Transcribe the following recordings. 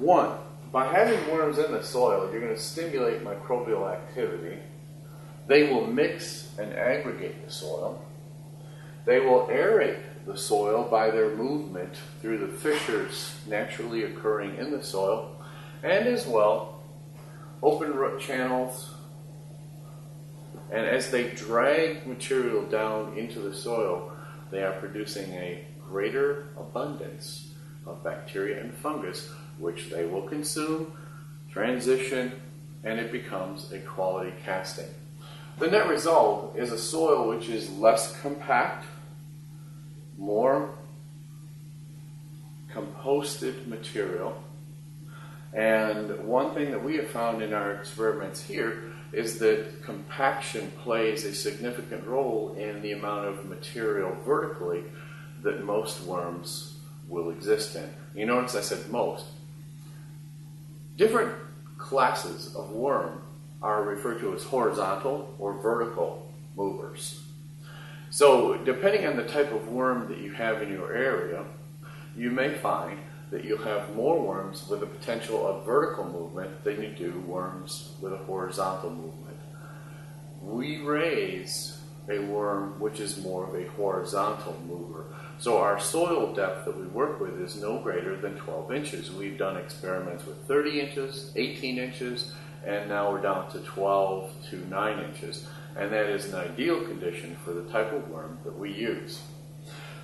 One, by having worms in the soil, you're going to stimulate microbial activity. They will mix and aggregate the soil. They will aerate the soil by their movement through the fissures naturally occurring in the soil, and as well open root channels. And as they drag material down into the soil, they are producing a greater abundance of bacteria and fungus, which they will consume, transition, and it becomes a quality casting. The net result is a soil which is less compact, more composted material. And one thing that we have found in our experiments here is that compaction plays a significant role in the amount of material vertically that most worms will exist in. You notice I said most. Different classes of worm are referred to as horizontal or vertical movers. So depending on the type of worm that you have in your area, you may find that you'll have more worms with the potential of vertical movement than you do worms with a horizontal movement. We raise a worm which is more of a horizontal mover. So our soil depth that we work with is no greater than 12 inches. We've done experiments with 30 inches, 18 inches, and now we're down to 12 to 9 inches. And that is an ideal condition for the type of worm that we use.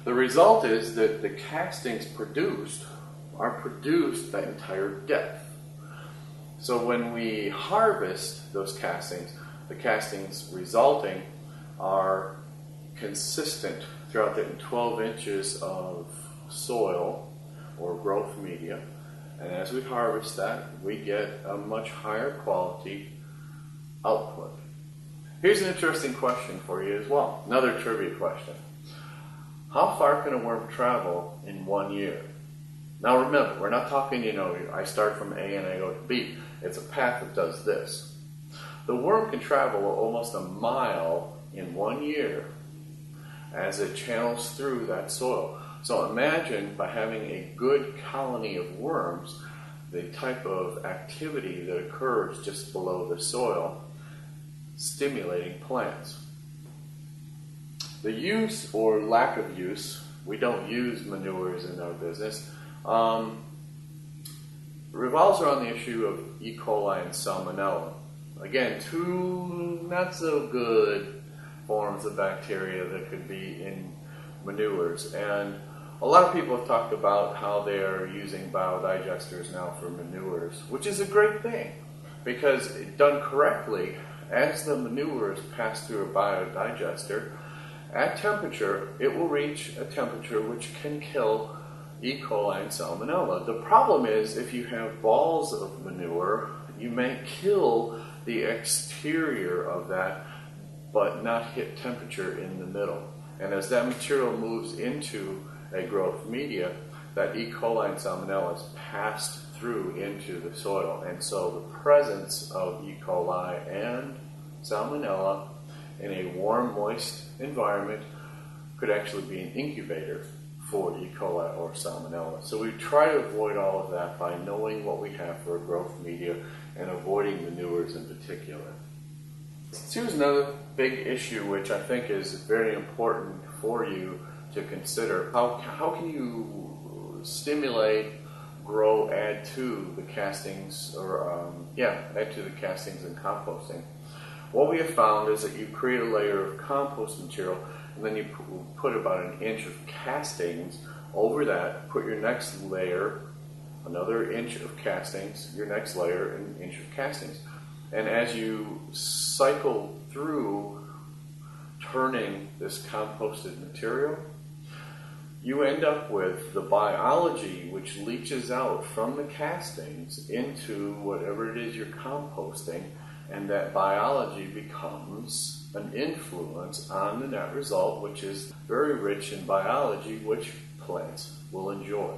The result is that the castings produced are produced that entire depth. So when we harvest those castings, the castings resulting are consistent throughout the 12 inches of soil or growth media. And as we harvest that, we get a much higher quality output. Here's an interesting question for you as well. Another trivia question. How far can a worm travel in 1 year? Now remember, we're not talking, I start from A and I go to B. It's a path that does this. The worm can travel almost a mile in 1 year as it channels through that soil. So imagine, by having a good colony of worms, the type of activity that occurs just below the soil, stimulating plants. The use or lack of use, we don't use manures in our business, revolves around the issue of E. coli and Salmonella. Again, two not so good forms of bacteria that could be in manures. And a lot of people have talked about how they are using biodigesters now for manures, which is a great thing, because done correctly, as the manures pass through a biodigester, at temperature, it will reach a temperature which can kill E. coli and Salmonella. The problem is, if you have balls of manure, you may kill the exterior of that, but not hit temperature in the middle. And as that material moves into a growth media, that E. coli and Salmonella is passed through into the soil. And so the presence of E. coli and Salmonella in a warm, moist environment could actually be an incubator for E. coli or Salmonella. So we try to avoid all of that by knowing what we have for a growth media and avoiding manures in particular. Here's another big issue which I think is very important for you to consider. How can you stimulate, grow, add to the castings, or add to the castings and composting? What we have found is that you create a layer of compost material, and then you put about an inch of castings over that, put your next layer, another inch of castings, your next layer, an inch of castings. And as you cycle through turning this composted material, you end up with the biology which leaches out from the castings into whatever it is you're composting, and that biology becomes an influence on the net result, which is very rich in biology, which plants will enjoy.